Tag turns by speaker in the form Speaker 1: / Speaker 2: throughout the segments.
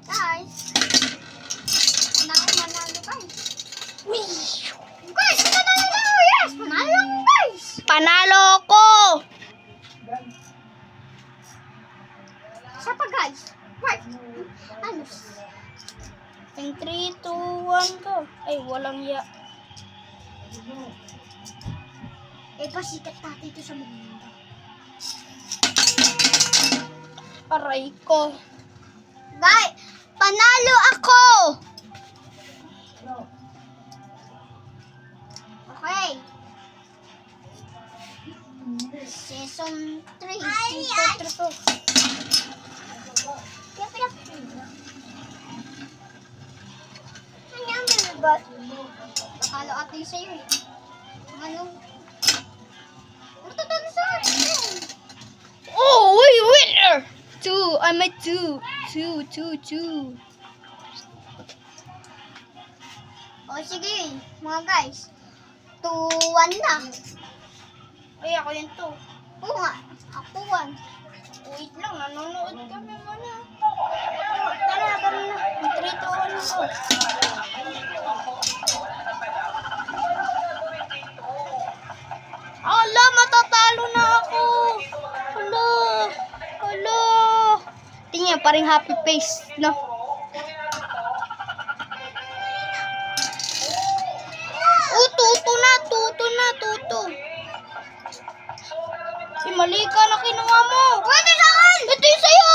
Speaker 1: Guys. Manalo guys. Guys, panalo tayo. Yes, panalo guys.
Speaker 2: Panalo ko!
Speaker 1: Siya pa guys. Right. Ano?
Speaker 2: In 3, 2, 1, go. Ay, walang ya.
Speaker 1: Pasikat natin ito sa mundo.
Speaker 2: Aray ko.
Speaker 1: Guys, panalo ako! Okay. Season 3. Season 3. Ano yung bibot? Nakalo ate sa'yo eh. Ano? Ano sa atin?
Speaker 2: Oh, we winner! 2, I'm at 2. 2.
Speaker 1: O sige, mga guys. 2-1 na.
Speaker 2: Ay, ako yun 2.
Speaker 1: Oo nga. Ako 1.
Speaker 2: Wait lang, nanonood kami muna. Tara na. 3, 2, 1 ako. Ala, matatalo na ako. Hala. Tingnan, paring happy face, no? Oh, tuto. Mali ka na kinuha mo.
Speaker 1: Pwede sa akin!
Speaker 2: Ito yung sa'yo!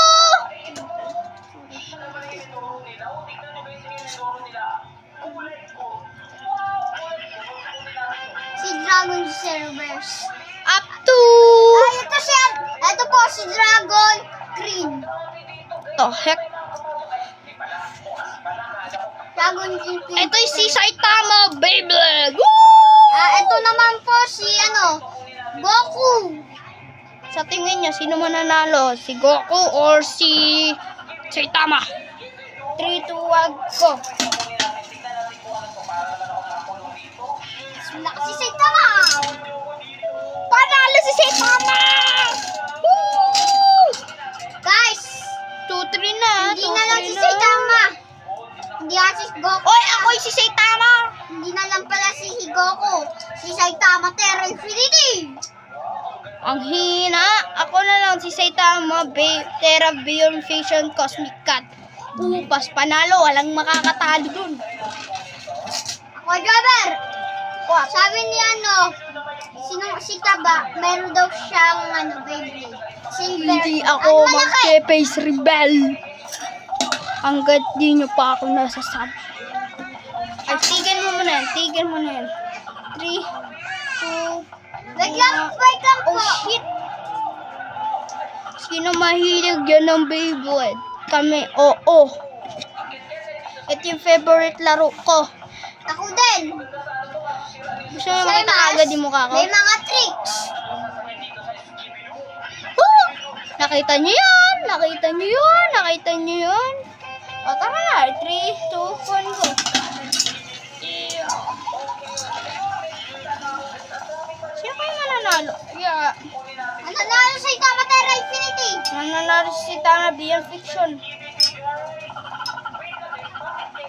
Speaker 1: Si Dragon Servers.
Speaker 2: Up to...
Speaker 1: Ay, ito siya. Ito po, si Dragon Green.
Speaker 2: The heck?
Speaker 1: Dragon Green.
Speaker 2: Ito yung si Saitama Beyblade.
Speaker 1: Ito naman po si, Goku.
Speaker 2: Sa tingin niya, sino mananalo? Si Goku or si Saitama? 3, 2, 1, go.
Speaker 1: Wala kasi Saitama.
Speaker 2: Panalo si Saitama! Woo!
Speaker 1: Guys,
Speaker 2: 2, 3 na.
Speaker 1: hindi na lang si Saitama. Hindi na si Goku.
Speaker 2: Oy, ako yung si Saitama!
Speaker 1: Hindi na lang pala si Goku. Si Saitama Terra Infinity.
Speaker 2: Ang hina. Ako na lang si Saitama Terra Beyond Fusion Cosmic Cat. Upas, panalo. Walang makakatalo dun.
Speaker 1: Ako, driver. Sabi ni si Taba, meron daw siyang Beyblade. Silver.
Speaker 2: Hindi ako
Speaker 1: malaki.
Speaker 2: mag-face rebel. Hanggat di nyo pa ako nasasab. Ay, tigil mo muna yan. 3, 2,
Speaker 1: Wait lang po.
Speaker 2: oh shit! Sino mahilig yan ng Beyblade? Kami, oo. Ito yung favorite laro ko.
Speaker 1: Ako din.
Speaker 2: Gusto mo makita agad yung mukha ko?
Speaker 1: May mga tricks.
Speaker 2: Woo! Nakita nyo yan! O, tara na. 3, 2, 1, go. Sino kayo mananalo? Yeah.
Speaker 1: Nanalo sa Saitama Terra Infinity.
Speaker 2: Mananalo si Tama Beyond Fiction.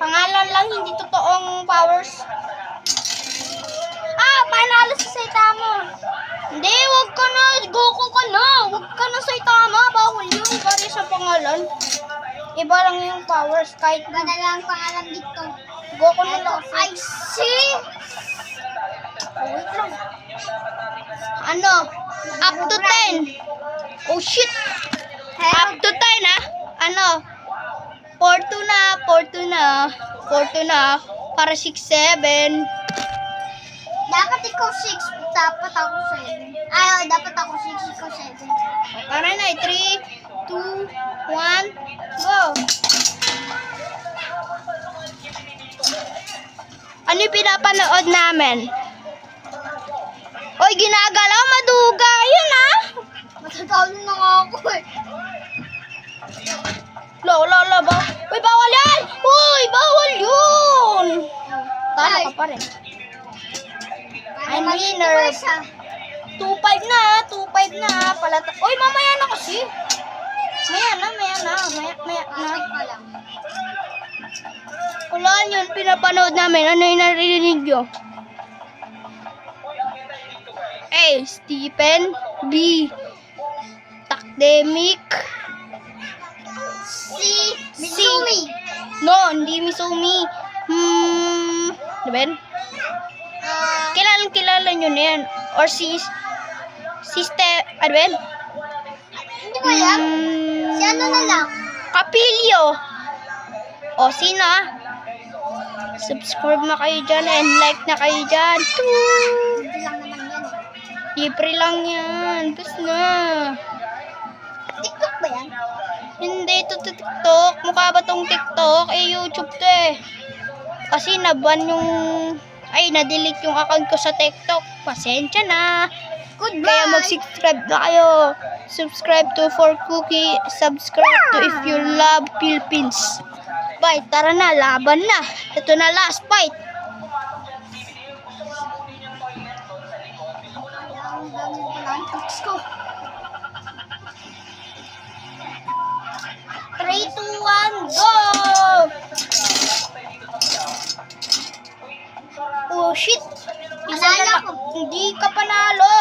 Speaker 2: Pangalan lang, hindi totoong powers. Panalo si Saitama. Hindi, wag ka na. Goku ka na. Wag ka na Saitama. Bawal yun. Pare sa pangalan. Iba lang yung powers. Kahit
Speaker 1: Iba na lang ang pangalan dito.
Speaker 2: Goku na lang.
Speaker 1: I see.
Speaker 2: Wait lang. Up to 10. Oh shit. Up to 10 4-2 na. Para 6-7.
Speaker 1: Dapat ikaw 6, dapat ako 7. Dapat ako 6, ikaw 7.
Speaker 2: Tara na. 3, 2, 1, go. Ano yung pinapanood namin? Oy, ginagalaw, maduga. Yan
Speaker 1: Matatalo na nga ako eh.
Speaker 2: Lola ba? Uy, bawal yan! Uy, bawal yun! Talo ka pa rin. I'm winner. 2-5 na. Palata. Uy, mamaya na kasi. Maya na.
Speaker 1: Maya pa lang.
Speaker 2: Wala yun, pinapanood namin. Ano yung narinig nyo? A. Stephen. B. Takdemic.
Speaker 1: Si Mitsumi.
Speaker 2: No, hindi Misumi. Diba? Kilala nyo na yan. Or si ano ba?
Speaker 1: Hindi ko alam. Si ano na lang.
Speaker 2: Kapilyo. O, sino? Subscribe na kayo dyan and like na kayo dyan.
Speaker 1: Hindi lang naman yan.
Speaker 2: Libre lang yan. Tapos na.
Speaker 1: TikTok ba yan?
Speaker 2: Hindi ito TikTok. Mukha ba tong TikTok? YouTube to eh. Kasi naban yung... na-delete yung account ko sa TikTok. Pasensya na.
Speaker 1: Goodbye.
Speaker 2: Kaya mag-subscribe na kayo. Subscribe to For Cookie. Subscribe to If You Love Philippines. Bye, tara na. Laban na. Ito na last fight.
Speaker 1: Ang dami pala ang tics ko.
Speaker 2: 3, 2, 1, go! Oh, shit. Isa na
Speaker 1: Panalo
Speaker 2: lang.
Speaker 1: ako.
Speaker 2: Hindi ka panalo.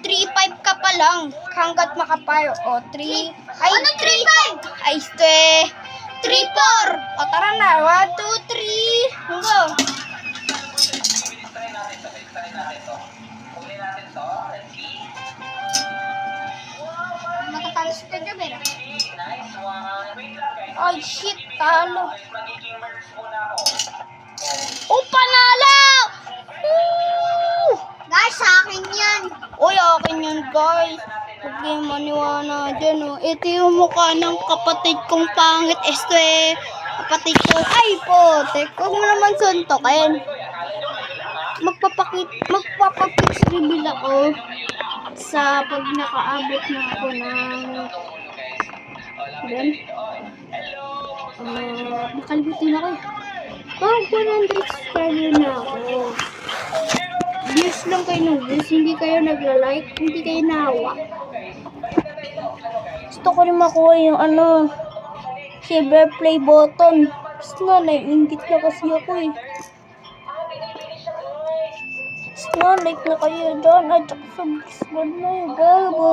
Speaker 2: 3-5 ka pa lang. Hanggat makaparo. O, 3. Ay,
Speaker 1: Ano 3-5?
Speaker 2: Ay, 3-4. O, tara na. 1, 2, 3. Go.
Speaker 1: Matatalo si Kajabera.
Speaker 2: Ay, shit. Talo. Oh, panalo! Woo!
Speaker 1: Guys, sa akin yan.
Speaker 2: Uy, akin yun, guys. Huwag kayong maniwala dyan, oh. Ito yung mukha ng kapatid kong pangit. Kapatid ko. Ay, potek. Huwag mo naman suntokin. Magpapakits reveal ako sa pag nakaabot na ako ng... nakalimutin ako eh. Parang 100 subscriber na ako. Views lang kayo ng views, hindi kayo nagla-like, hindi kayo nawa. Gusto ko rin makuha yung silver play button. Gusto nga, naiingit na kasi ako eh. Gusto nga, like na kayo dyan at saka subscribe na yung gabo.